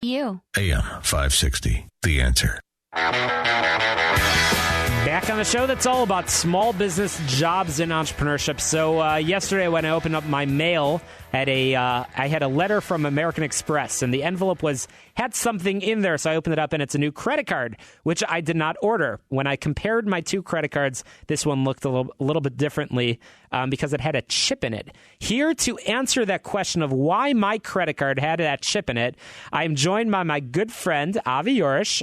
You. AM 560, The Answer. Back on the show that's all about small business, jobs, and entrepreneurship. So yesterday when I opened up my mail, I had a letter from American Express, and the envelope had something in there. So I opened it up, and it's a new credit card, which I did not order. When I compared my two credit cards, this one looked a little bit differently because it had a chip in it. Here to answer that question of why my credit card had that chip in it, I'm joined by my good friend, Avi Jorisch,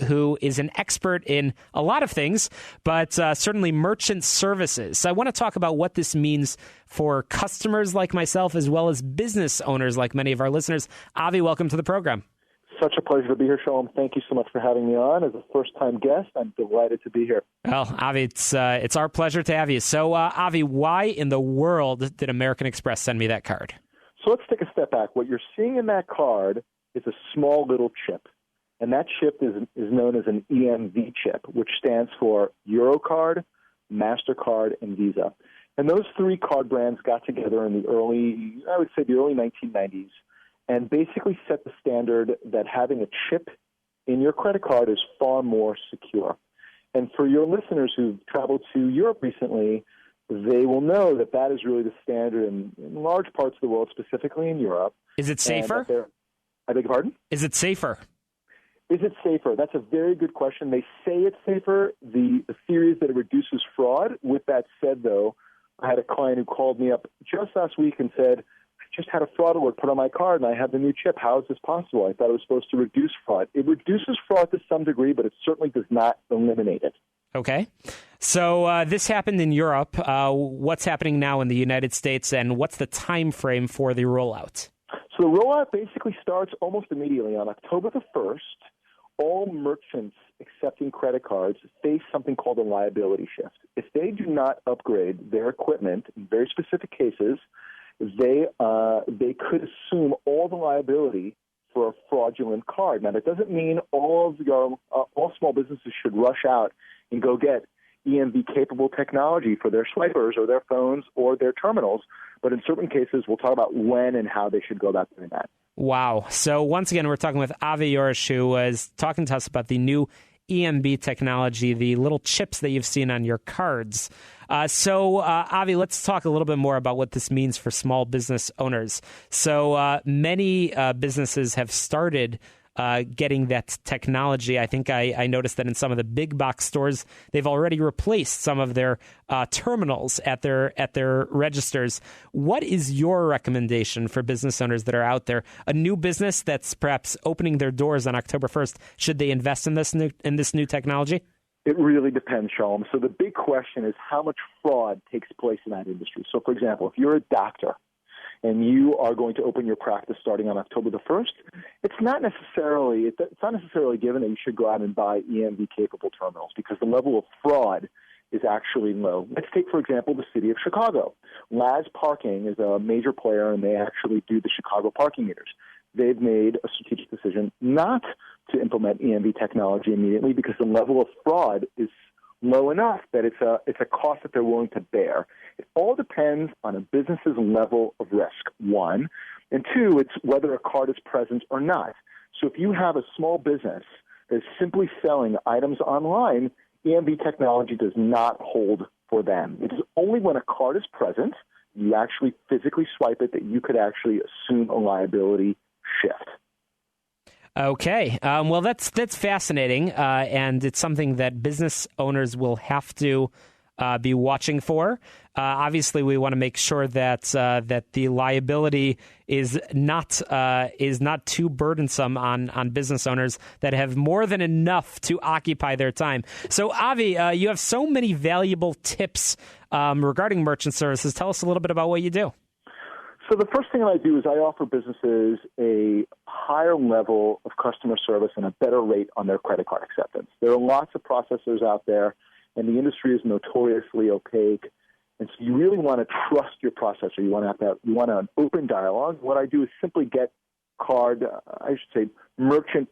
who is an expert in a lot of things, but certainly merchant services. So I want to talk about what this means for customers like myself as well as business owners like many of our listeners. Avi, welcome to the program. Such a pleasure to be here, Shalom. Thank you so much for having me on. As a first-time guest, I'm delighted to be here. Well, Avi, it's our pleasure to have you. So, Avi, why in the world did American Express send me that card? So let's take a step back. What you're seeing in that card is a small little chip, and that chip is known as an EMV chip, which stands for Eurocard, MasterCard, and Visa. And those three card brands got together in the early 1990s, and basically set the standard that having a chip in your credit card is far more secure. And for your listeners who've traveled to Europe recently, they will know that that is really the standard in large parts of the world, specifically in Europe. Is it safer? I beg your pardon? Is it safer? Is it safer? That's a very good question. They say it's safer. The theory is that it reduces fraud. With that said, though, I had a client who called me up just last week and said, I just had a fraud alert put on my card, and I have the new chip. How is this possible? I thought it was supposed to reduce fraud. It reduces fraud to some degree, but it certainly does not eliminate it. Okay. So this happened in Europe. What's happening now in the United States, and what's the time frame for the rollout? So the rollout basically starts almost immediately. On October the 1st, all merchants accepting credit cards face something called a liability shift. If they do not upgrade their equipment, in very specific cases, they could assume all the liability for a fraudulent card. Now, that doesn't mean all small businesses should rush out and go get EMV-capable technology for their swipers or their phones or their terminals, but in certain cases, we'll talk about when and how they should go about doing that. Wow. So once again, we're talking with Avi Jorisch, who was talking to us about the new EMV technology, the little chips that you've seen on your cards. Avi, let's talk a little bit more about what this means for small business owners. So many businesses have started getting that technology. I think I noticed that in some of the big box stores, they've already replaced some of their terminals at their registers. What is your recommendation for business owners that are out there? A new business that's perhaps opening their doors on October 1st, should they invest in this new technology? It really depends, Shalom. So the big question is how much fraud takes place in that industry. So, for example, if you're a doctor and you are going to open your practice starting on October the 1st, it's not necessarily given that you should go out and buy EMV-capable terminals because the level of fraud is actually low. Let's take, for example, the city of Chicago. Laz Parking is a major player, and they actually do the Chicago parking meters. They've made a strategic decision not to implement EMV technology immediately because the level of fraud is low enough that it's a cost that they're willing to bear. It all depends on a business's level of risk, one. And two, it's whether a card is present or not. So if you have a small business that is simply selling items online, EMV technology does not hold for them. It is only when a card is present, you actually physically swipe it, that you could actually assume a liability shift. Okay. Well, that's fascinating, and it's something that business owners will have to be watching for. Obviously, we want to make sure that the liability is not too burdensome on business owners that have more than enough to occupy their time. So, Avi, you have so many valuable tips regarding merchant services. Tell us a little bit about what you do. So the first thing I do is I offer businesses a higher level of customer service and a better rate on their credit card acceptance. There are lots of processors out there, and the industry is notoriously opaque. And so you really want to trust your processor. You want an open dialogue. What I do is simply get merchant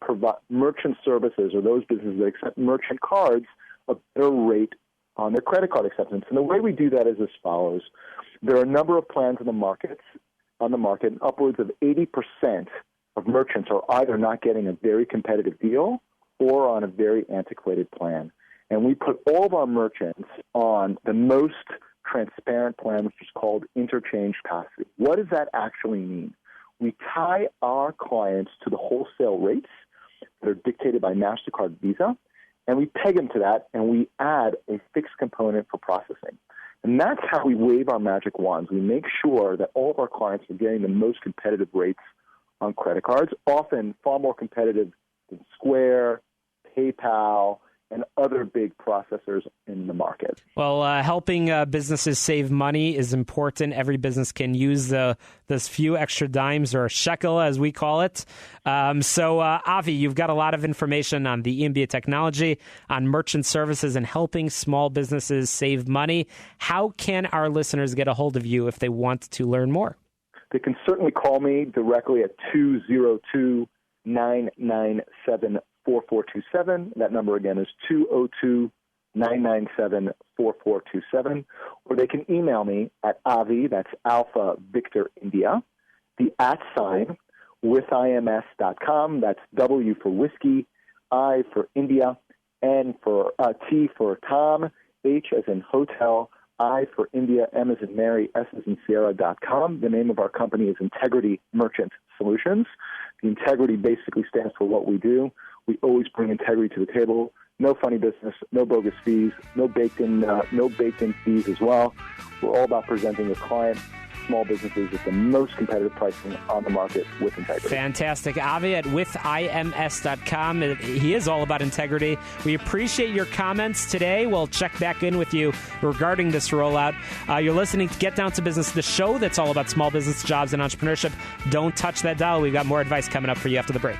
services, or those businesses that accept merchant cards, a better rate on their credit card acceptance. And the way we do that is as follows. There are a number of plans on the market, and upwards of 80% of merchants are either not getting a very competitive deal or on a very antiquated plan. And we put all of our merchants on the most transparent plan, which is called interchange pass-through. What does that actually mean? We tie our clients to the wholesale rates that are dictated by MasterCard Visa, and we peg them to that, and we add a fixed component for processing. And that's how we wave our magic wands. We make sure that all of our clients are getting the most competitive rates on credit cards, often far more competitive than Square, PayPal, and other big processors in the market. Well, helping businesses save money is important. Every business can use those few extra dimes, or a shekel, as we call it. So, Avi, you've got a lot of information on the EMV technology, on merchant services, and helping small businesses save money. How can our listeners get a hold of you if they want to learn more? They can certainly call me directly at 202-997-4427. That number again is 202-997-4427. Or they can email me at Avi, that's Alpha Victor India, the @ with IMS.com. That's W for whiskey, I for India, N for T for Tom, H as in hotel, I for India, M as in Mary, S as in Sierra.com. The name of our company is Integrity Merchant Solutions. The integrity basically stands for what we do. We always bring integrity to the table. No funny business, no bogus fees, no baked-in fees as well. We're all about presenting the client, small businesses, with the most competitive pricing on the market with integrity. Fantastic. Avi at withims.com. He is all about integrity. We appreciate your comments today. We'll check back in with you regarding this rollout. You're listening to Get Down to Business, the show that's all about small business, jobs, and entrepreneurship. Don't touch that dial. We've got more advice coming up for you after the break.